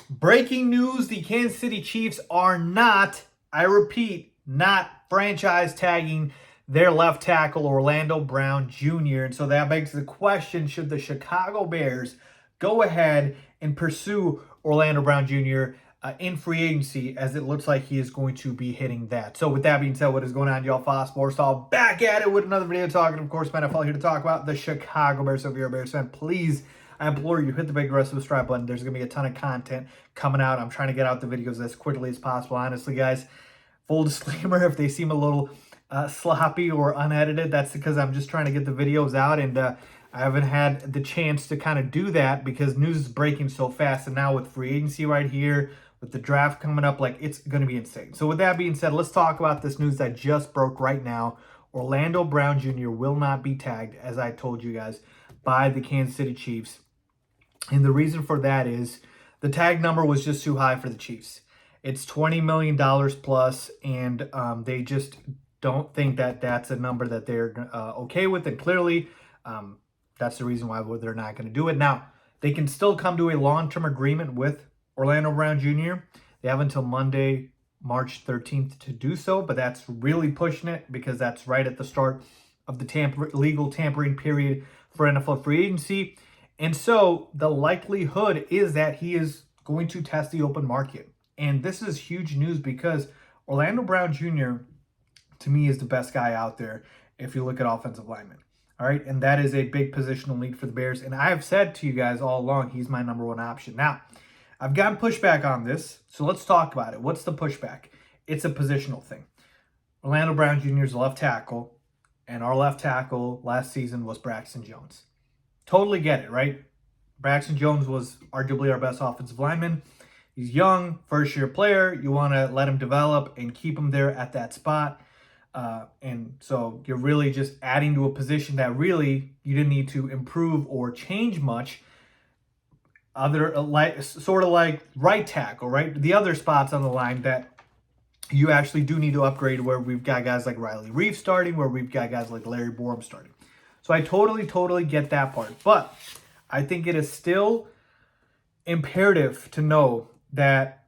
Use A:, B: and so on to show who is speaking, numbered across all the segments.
A: Breaking news, the Kansas City Chiefs are not, I repeat, not franchise tagging their left tackle Orlando Brown Jr. And so that begs the question, should the Chicago Bears go ahead and pursue Orlando Brown Jr. In free agency, as it looks like he is going to be hitting that. So with that being said, what is going on, y'all? Faiz Sports Talk back at it with another video talking, of course, man, I'm here to talk about the Chicago Bears. So if you're a Bears fan, please, I implore you, hit the big red subscribe button. There's going to be a ton of content coming out. I'm trying to get out the videos as quickly as possible. Honestly, guys, full disclaimer, if they seem a little sloppy or unedited, that's because I'm just trying to get the videos out, and I haven't had the chance to kind of do that because news is breaking so fast. And now with free agency right here, with the draft coming up, like, it's going to be insane. So with that being said, let's talk about this news that just broke right now. Orlando Brown Jr. will not be tagged, as I told you guys, by the Kansas City Chiefs. And the reason for that is the tag number was just too high for the Chiefs. It's $20 million plus, and they just don't think that that's a number that they're okay with. And clearly, that's the reason why they're not going to do it. Now, they can still come to a long-term agreement with Orlando Brown Jr. They have until Monday, March 13th to do so, but that's really pushing it because that's right at the start of the legal tampering period for NFL free agency. And so the likelihood is that he is going to test the open market. And this is huge news because Orlando Brown Jr., to me, is the best guy out there if you look at offensive linemen. All right, and that is a big positional need for the Bears. And I have said to you guys all along, he's my number one option. Now, I've gotten pushback on this, so let's talk about it. What's the pushback? It's a positional thing. Orlando Brown Jr. is a left tackle, and our left tackle last season was Braxton Jones. Totally get it, right? Braxton Jones was arguably our best offensive lineman. He's young, first-year player. You want to let him develop and keep him there at that spot. And so you're really just adding to a position that really you didn't need to improve or change much. Sort of like right tackle, right? The other spots on the line that you actually do need to upgrade, where we've got guys like Riley Reef starting, where we've got guys like Larry Borom starting. So I totally get that part. But I think it is still imperative to know that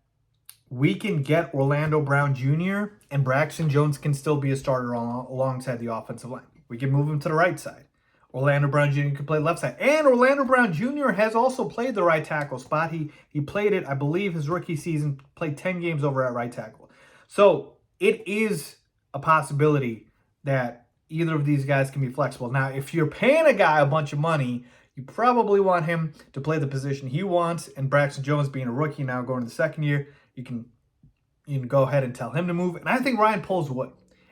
A: we can get Orlando Brown Jr. and Braxton Jones can still be a starter alongside the offensive line. We can move him to the right side. Orlando Brown Jr. can play left side. And Orlando Brown Jr. has also played the right tackle spot. He played it, I believe, his rookie season, played 10 games over at right tackle. So it is a possibility that either of these guys can be flexible. Now, if you're paying a guy a bunch of money, you probably want him to play the position he wants. And Braxton Jones, being a rookie now going to the second year, you can go ahead and tell him to move. And I think Ryan Poles would.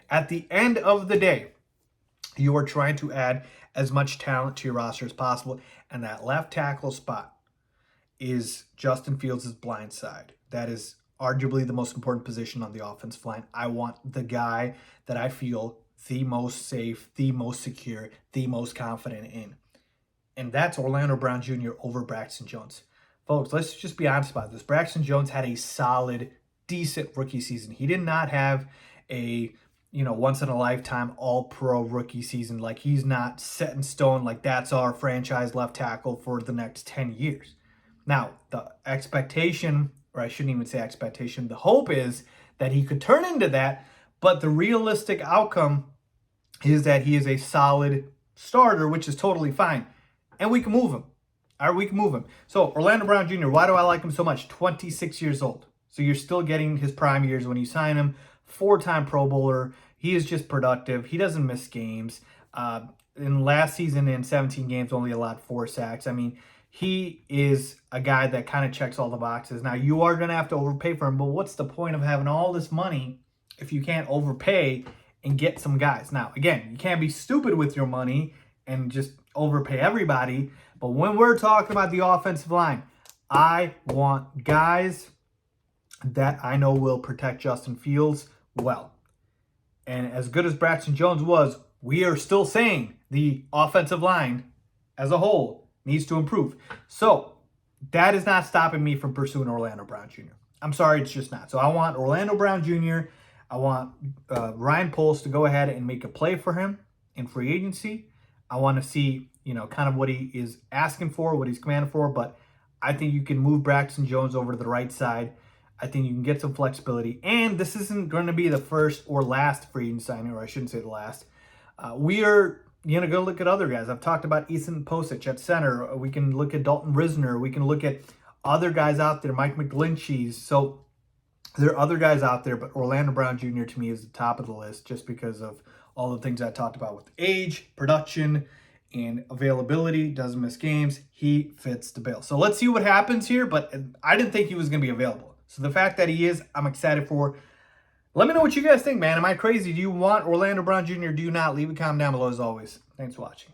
A: At the end of the day, you are trying to add as much talent to your roster as possible. And that left tackle spot is Justin Fields' blind side. That is arguably the most important position on the offensive line. I want the guy that I feel the most safe, the most secure, the most confident in. And that's Orlando Brown Jr. over Braxton Jones. Folks, let's just be honest about this. Braxton Jones had a solid, decent rookie season. He did not have a once-in-a-lifetime all-pro rookie season. Like, he's not set in stone, like that's our franchise left tackle for the next 10 years. Now, the expectation, or I shouldn't even say expectation, the hope is that he could turn into that, but the realistic outcome is that he is a solid starter, which is totally fine. And we can move him. All right, we can move him. So, Orlando Brown Jr., why do I like him so much? 26 years old. So you're still getting his prime years when you sign him. 4-time Pro Bowler. He is just productive. He doesn't miss games. In last season, in 17 games, only allowed 4 sacks. I mean, he is a guy that kind of checks all the boxes. Now, you are going to have to overpay for him, but what's the point of having all this money if you can't overpay and get some guys? Now, again, you can't be stupid with your money and just overpay everybody. But when we're talking about the offensive line, I want guys that I know will protect Justin Fields well. And as good as Braxton Jones was, we are still saying the offensive line as a whole needs to improve. So that is not stopping me from pursuing Orlando Brown Jr. I'm sorry, it's just not. So I want Orlando Brown Jr. I want Ryan Poles to go ahead and make a play for him in free agency. I want to see, kind of what he is asking for, what he's commanding for. But I think you can move Braxton Jones over to the right side. I think you can get some flexibility. And this isn't going to be the first or last free agent signing, or I shouldn't say the last. We are going to go look at other guys. I've talked about Ethan Posich at center. We can look at Dalton Risner. We can look at other guys out there, Mike McGlinchey. So there are other guys out there, but Orlando Brown Jr. to me is the top of the list just because of all the things I talked about with age, production, and availability. Doesn't miss games. He fits the bill. So let's see what happens here, but I didn't think he was going to be available. So the fact that he is, I'm excited for. Let me know what you guys think, man. Am I crazy? Do you want Orlando Brown Jr.? Do you not? Leave a comment down below as always. Thanks for watching.